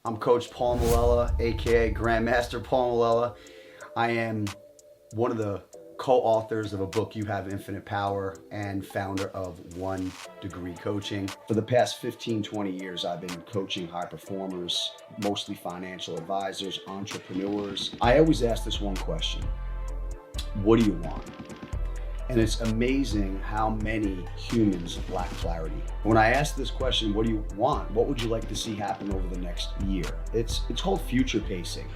I'm Coach Paul Melella, aka Grandmaster Paul Melella. I am one of the co-authors of a book, You Have Infinite Power, and founder of One Degree Coaching. For the past 15, 20 years, I've been coaching high performers, mostly financial advisors, entrepreneurs. I always ask this one question: what do you want? And it's amazing how many humans lack clarity. When I ask this question, what do you want? What would you like to see happen over the next year? It's called future pacing.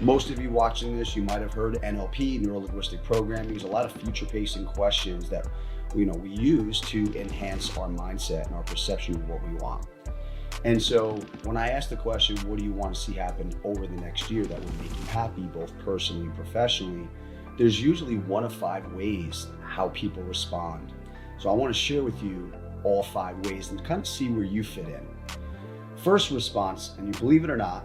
Most of you watching this, you might have heard NLP, neuro-linguistic programming. There's a lot of future pacing questions that we use to enhance our mindset and our perception of what we want. And so when I ask the question, what do you want to see happen over the next year that would make you happy, both personally and professionally, there's usually one of 5 ways how people respond. So I want to share with you all 5 ways and kind of see where you fit in. First response, and you believe it or not,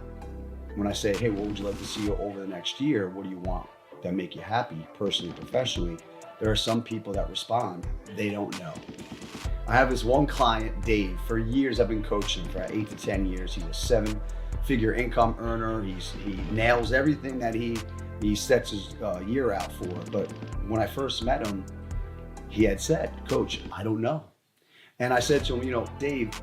when I say, hey, what would you like to see over the next year? What do you want that make you happy, personally, professionally? There are some people that respond, they don't know. I have this one client, Dave. For years, I've been coaching for 8 to 10 years. He's a 7-figure income earner. He nails everything that he sets his year out for. But when I first met him, he had said, Coach, I don't know. And I said to him, Dave,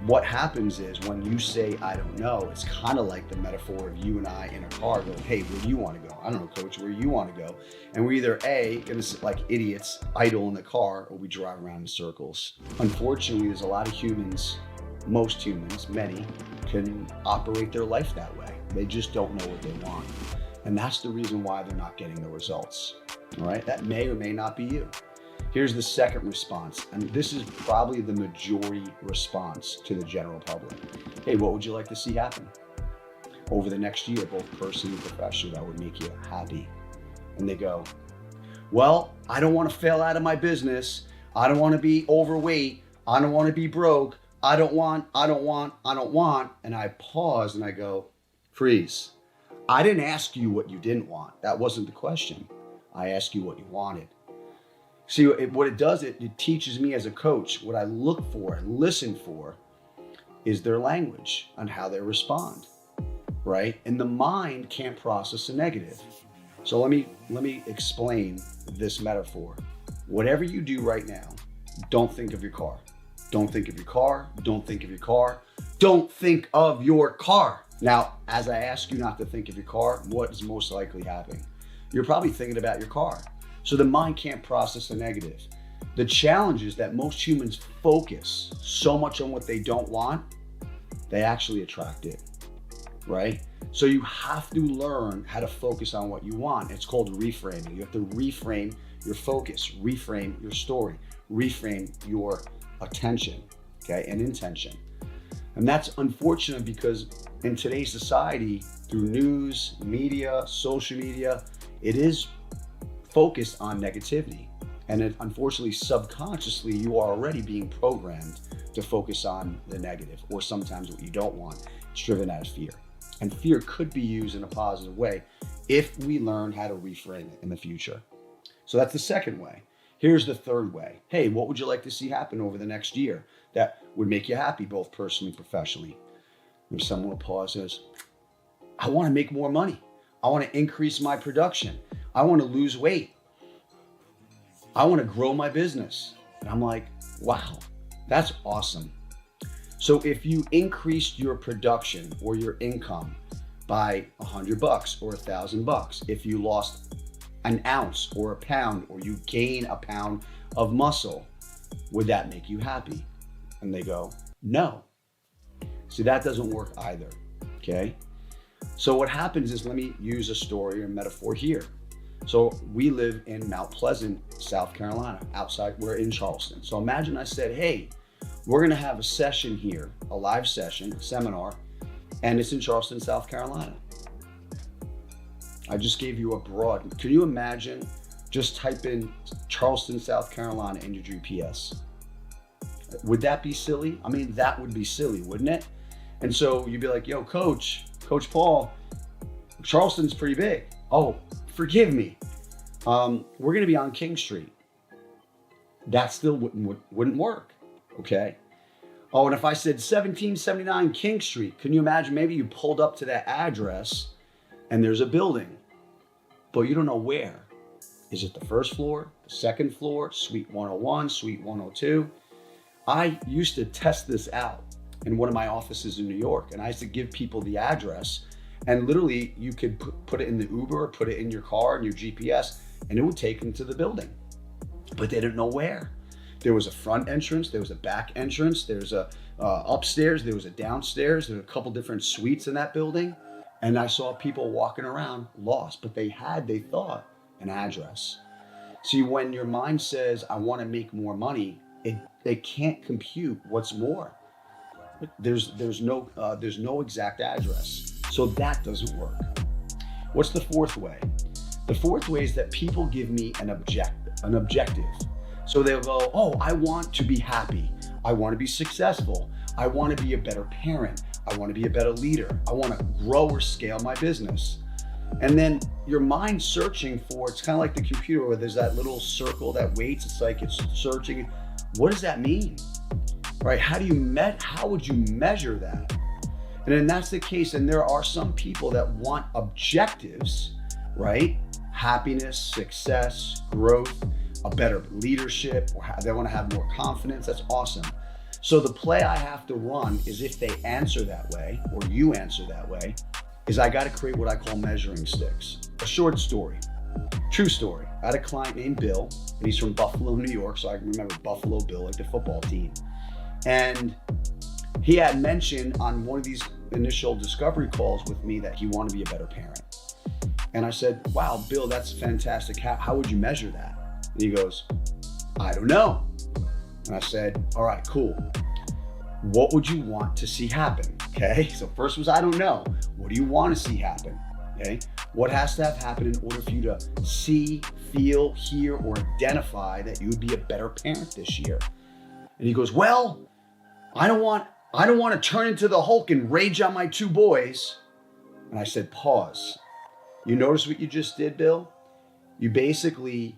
what happens is when you say, I don't know, it's kind of like the metaphor of you and I in a car going, hey, where do you want to go? I don't know, Coach, where do you want to go? And we're either A, going to sit like idiots, idle in the car, or we drive around in circles. Unfortunately, there's a lot of humans, most humans, many, can operate their life that way. They just don't know what they want. And that's the reason why they're not getting the results, all right? That may or may not be you. Here's the second response, and this is probably the majority response to the general public. Hey, what would you like to see happen over the next year, both personally and professionally, that would make you happy? And they go, well, I don't want to fail out of my business. I don't want to be overweight. I don't want to be broke. I don't want. And I pause and I go, freeze. I didn't ask you what you didn't want. That wasn't the question. I asked you what you wanted. See, what it does, it teaches me as a coach, what I look for and listen for is their language and how they respond, right? And the mind can't process a negative. So let me explain this metaphor. Whatever you do right now, don't think of your car. Don't think of your car. Don't think of your car. Don't think of your car. Now, as I ask you not to think of your car, what is most likely happening? You're probably thinking about your car. So the mind can't process the negative. The challenge is that most humans focus so much on what they don't want, they actually attract it, right? So you have to learn how to focus on what you want. It's called reframing. You have to reframe your focus, reframe your story, reframe your attention, okay, and intention. And that's unfortunate because in today's society, through news, media, social media, it is focused on negativity. And unfortunately, subconsciously, you are already being programmed to focus on the negative, or sometimes what you don't want. It's driven out of fear. And fear could be used in a positive way if we learn how to reframe it in the future. So that's the second way. Here's the third way. Hey, what would you like to see happen over the next year that would make you happy, both personally and professionally? And someone will pause and says, I want to make more money. I want to increase my production. I want to lose weight. I want to grow my business. And I'm like, wow, that's awesome. So if you increased your production or your income by $100 or $1,000, if you lost an ounce or a pound, or you gain a pound of muscle, would that make you happy? And they go, no. See, that doesn't work either, okay? So what happens is, let me use a story or metaphor here. So we live in Mount Pleasant, South Carolina, outside, we're in Charleston. So imagine I said, hey, we're gonna have a session here, a live session, seminar, and it's in Charleston, South Carolina. I just gave you a broad, can you imagine just type in Charleston, South Carolina in your GPS? Would that be silly? I mean, that would be silly, wouldn't it? And so you'd be like, yo, Coach Paul, Charleston's pretty big. Oh, forgive me. We're gonna be on King Street. That still wouldn't work, okay? Oh, and if I said 1779 King Street, can you imagine? Maybe you pulled up to that address and there's a building, but you don't know where. Is it the first floor, the second floor, suite 101, suite 102? I used to test this out in one of my offices in New York, and I used to give people the address, and literally you could put it in the Uber or put it in your car and your GPS, and it would take them to the building, but they didn't know where. There was a front entrance, there was a back entrance, there's a upstairs, there was a downstairs, there were a couple different suites in that building, and I saw people walking around lost, but they thought, an address. See, when your mind says, I want to make more money, it can't compute what's more. There's no exact address. So that doesn't work. What's the fourth way? The fourth way is that people give me an objective. So they'll go, oh, I want to be happy. I want to be successful. I want to be a better parent. I want to be a better leader. I want to grow or scale my business. And then your mind searching for, it's kind of like the computer where there's that little circle that waits. It's like it's searching. What does that mean? Right? How would you measure that? And then that's the case. And there are some people that want objectives, right? Happiness, success, growth, a better leadership, or they want to have more confidence. That's awesome. So the play I have to run is, if they answer that way, or you answer that way, is I got to create what I call measuring sticks. A short story, true story. I had a client named Bill, and he's from Buffalo, New York. So I can remember Buffalo Bill, like the football team. And he had mentioned on one of these initial discovery calls with me that he wanted to be a better parent. And I said, wow, Bill, that's fantastic. How would you measure that? And he goes, I don't know. And I said, all right, cool. What would you want to see happen? Okay, so first was, I don't know. What do you want to see happen? Okay, what has to have happened in order for you to see, feel, hear, or identify that you would be a better parent this year? And he goes, well, I don't want to turn into the Hulk and rage on my two boys. And I said, pause. You notice what you just did, Bill? You basically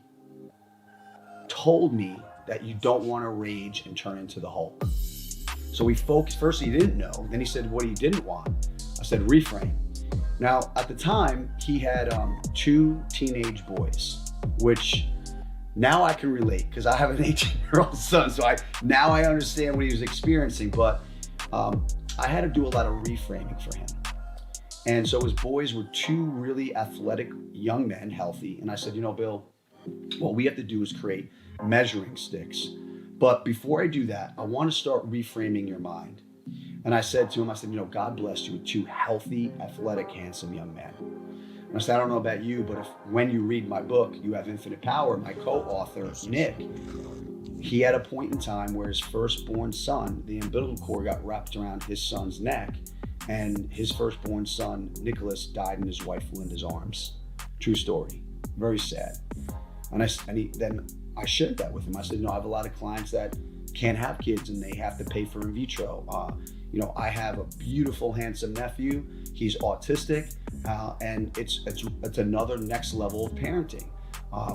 told me that you don't want to rage and turn into the Hulk. So we focused. First, he didn't know. Then he said, what you didn't want? I said, reframe. Now, at the time, he had 2 teenage boys, which now I can relate because I have an 18-year-old son. So now I understand what he was experiencing. But I had to do a lot of reframing for him. And so his boys were 2 really athletic young men, healthy. And I said, Bill, what we have to do is create measuring sticks. But before I do that, I want to start reframing your mind. And I said to him, God bless you with 2 healthy, athletic, handsome young men. And I said, I don't know about you, but when you read my book, You Have Infinite Power, my co-author, Nick, he had a point in time where his firstborn son, the umbilical cord got wrapped around his son's neck, and his firstborn son, Nicholas, died in his wife Linda's arms. True story. Very sad. And then I shared that with him. I said, I have a lot of clients that can't have kids and they have to pay for in vitro. I have a beautiful, handsome nephew. He's autistic, and it's another next level of parenting.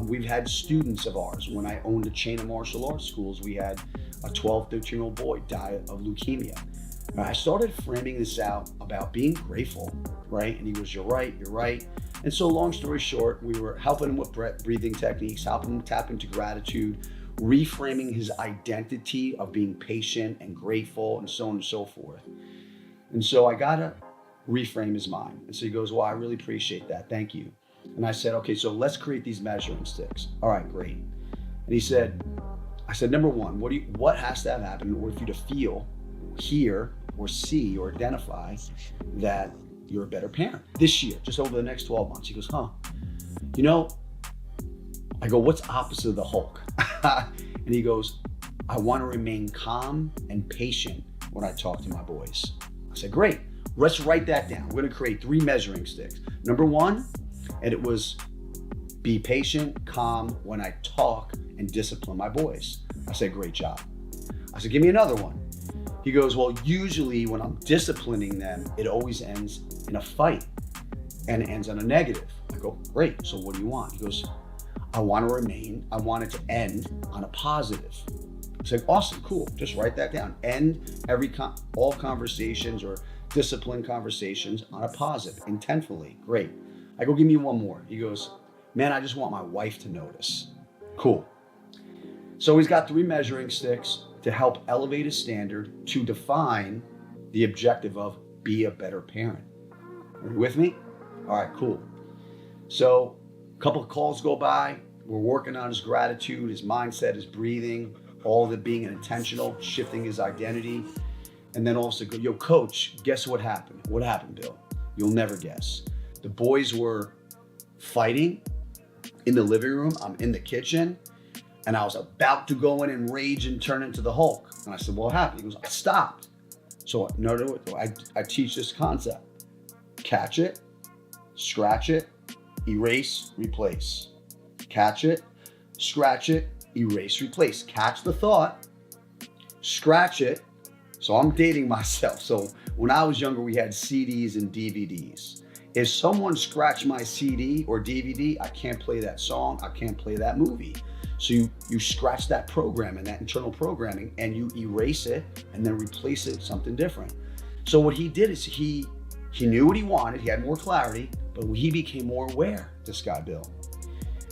We've had students of ours. When I owned a chain of martial arts schools, we had a 12, 13-year-old boy die of leukemia. And I started framing this out about being grateful, right? And he goes, you're right. And so long story short, we were helping him with breathing techniques, helping him tap into gratitude, reframing his identity of being patient and grateful and so on and so forth. And so I got to reframe his mind. And so he goes, well, I really appreciate that. Thank you. And I said, okay, so let's create these measuring sticks. All right, great. And I said, number one, what has to have happened in order for you to feel, hear, or see, or identify that you're a better parent this year, just over the next 12 months? He goes, I go, what's opposite of the Hulk? And he goes, I want to remain calm and patient when I talk to my boys. I said, great, let's write that down. We're going to create 3 measuring sticks. Number 1, and it was be patient, calm when I talk and discipline my boys. I said, great job. I said, give me another one. He goes, well, usually when I'm disciplining them, it always ends in a fight and it ends on a negative. I go, great, so what do you want? He goes, I want it to end on a positive. It's like, awesome, cool. Just write that down. End all conversations or discipline conversations on a positive, intentfully. Great. I go, give me one more. He goes, man, I just want my wife to notice. Cool. So he's got 3 measuring sticks to help elevate his standard to define the objective of be a better parent. Are you with me? All right, cool. So a couple of calls go by. We're working on his gratitude, his mindset, his breathing, all of it being intentional, shifting his identity. And then also go, yo, coach, guess what happened? What happened, Bill? You'll never guess. The boys were fighting in the living room. I'm in the kitchen and I was about to go in and rage and turn into the Hulk. And I said, well, what happened? He goes, I stopped. So no, I teach this concept. Catch it, scratch it, erase, replace. Catch it, scratch it, erase, replace. Catch the thought, scratch it. So I'm dating myself. So when I was younger, we had CDs and DVDs. If someone scratched my CD or DVD, I can't play that song, I can't play that movie. So you scratch that program and that internal programming and you erase it and then replace it with something different. So what he did is he knew what he wanted, he had more clarity, but he became more aware, this guy, Bill.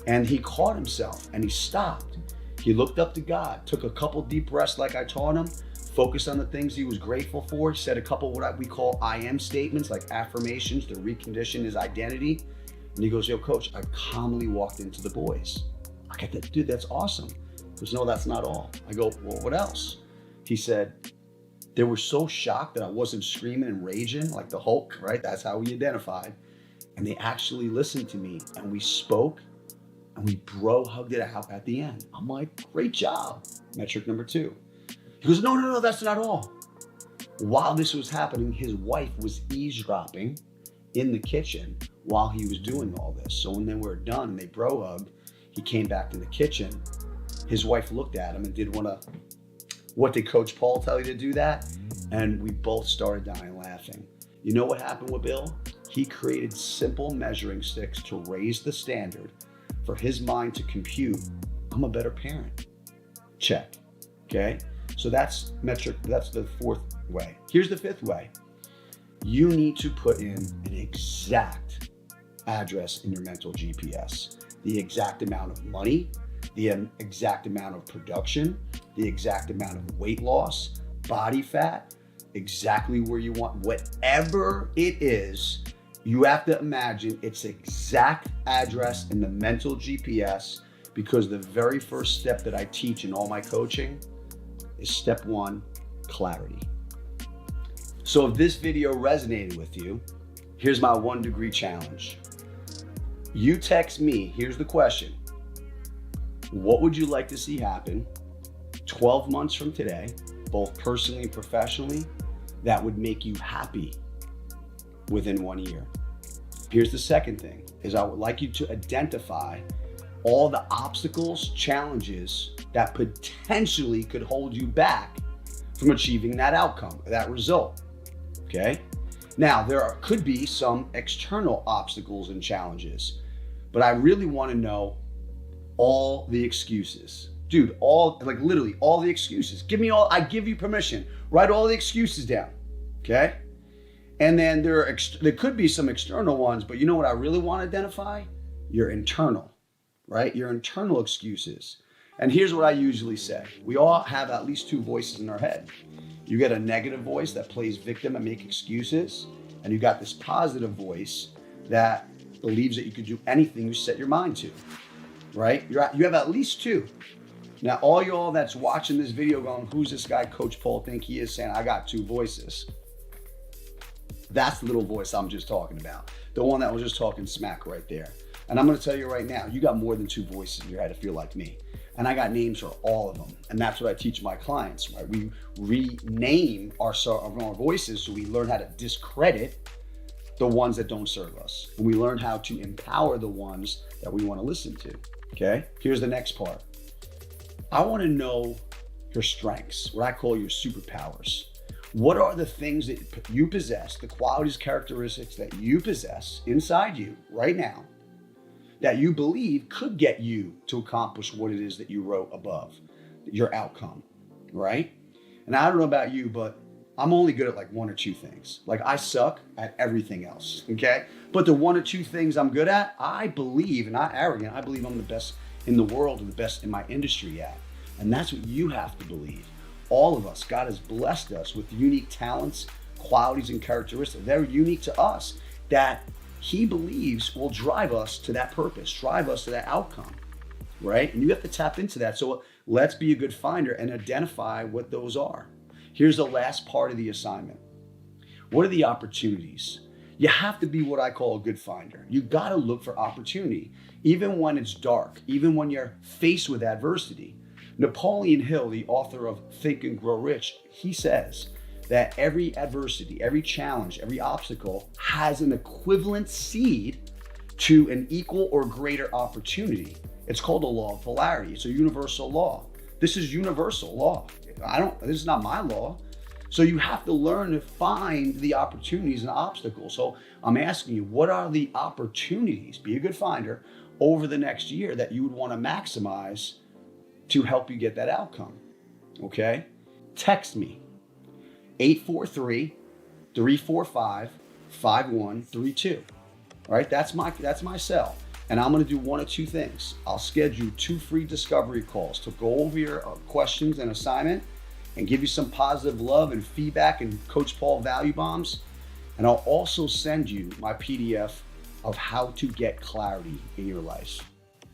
And he caught himself and he stopped. He looked up to God, took a couple deep breaths like I taught him, focused on the things he was grateful for, said a couple what we call I am statements, like affirmations to recondition his identity. And he goes, yo, coach, I calmly walked into the boys. I get that, dude, that's awesome. He goes, no, that's not all. I go, well, what else? He said, they were so shocked that I wasn't screaming and raging like the Hulk, right? That's how we identified. And they actually listened to me and we spoke and we hugged it out at the end. I'm like, great job. Metric number 2. He goes, no, that's not all. While this was happening, his wife was eavesdropping in the kitchen while he was doing all this. So when they were done and they hugged, he came back to the kitchen. His wife looked at him and did what did Coach Paul tell you to do that? And we both started dying laughing. You know what happened with Bill? He created simple measuring sticks to raise the standard for his mind to compute, I'm a better parent. Check, okay? So that's metric, that's the 4th way. Here's the 5th way. You need to put in an exact address in your mental GPS. The exact amount of money, the exact amount of production, the exact amount of weight loss, body fat, exactly where you want, whatever it is, you have to imagine its exact address in the mental GPS, because the very first step that I teach in all my coaching is step 1, clarity. So if this video resonated with you, here's my 1 degree challenge. You text me, here's the question. What would you like to see happen 12 months from today, both personally and professionally, that would make you happy within 1 year? Here's the second thing, is I would like you to identify all the obstacles, challenges that potentially could hold you back from achieving that outcome, that result, okay? Now, could be some external obstacles and challenges, but I really want to know all the excuses. Dude, literally all the excuses. I give you permission. Write all the excuses down, okay? And then there could be some external ones, but you know what I really want to identify? Your internal, right? Your internal excuses. And here's what I usually say. We all have at least 2 voices in our head. You get a negative voice that plays victim and make excuses, and you got this positive voice that believes that you could do anything you set your mind to, right? You have at least 2. Now, all y'all that's watching this video going, who's this guy Coach Paul think he is, saying I got 2 voices? That's the little voice I'm just talking about. The one that was just talking smack right there. And I'm gonna tell you right now, you got more than 2 voices in your head if you're like me. And I got names for all of them. And that's what I teach my clients, right? We rename our voices so we learn how to discredit the ones that don't serve us. And we learn how to empower the ones that we wanna listen to, okay? Here's the next part. I wanna know your strengths, what I call your superpowers. What are the things that you possess, the qualities, characteristics that you possess inside you right now that you believe could get you to accomplish what it is that you wrote above, your outcome? right? And I don't know about you, but I'm only good at like one or two things. Like I suck at everything else, okay? But the one or two things I'm good at, I believe, and not arrogant, I believe I'm the best in the world and the best in my industry at. And that's what you have to believe. All of us, God has blessed us with unique talents, qualities, and characteristics. They're unique to us that He believes will drive us to that purpose, drive us to that outcome, right? And you have to tap into that. So let's be a good finder and identify what those are. Here's the last part of the assignment. What are the opportunities? You have to be what I call a good finder. You got to look for opportunity, even when it's dark, even when you're faced with adversity. Napoleon Hill, the author of Think and Grow Rich, he says that every adversity, every challenge, every obstacle has an equivalent seed to an equal or greater opportunity. It's called the law of polarity. It's a universal law. This is universal law. This is not my law. So you have to learn to find the opportunities and obstacles. So I'm asking you, what are the opportunities, be a good finder, over the next year that you would want to maximize to help you get that outcome? Okay? Text me, 843-345-5132. All right, that's my cell. And I'm gonna do one of two things. I'll schedule 2 free discovery calls to go over your questions and assignment and give you some positive love and feedback and Coach Paul value bombs. And I'll also send you my PDF of how to get clarity in your life.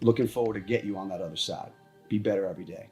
Looking forward to get you on that other side. Be better every day.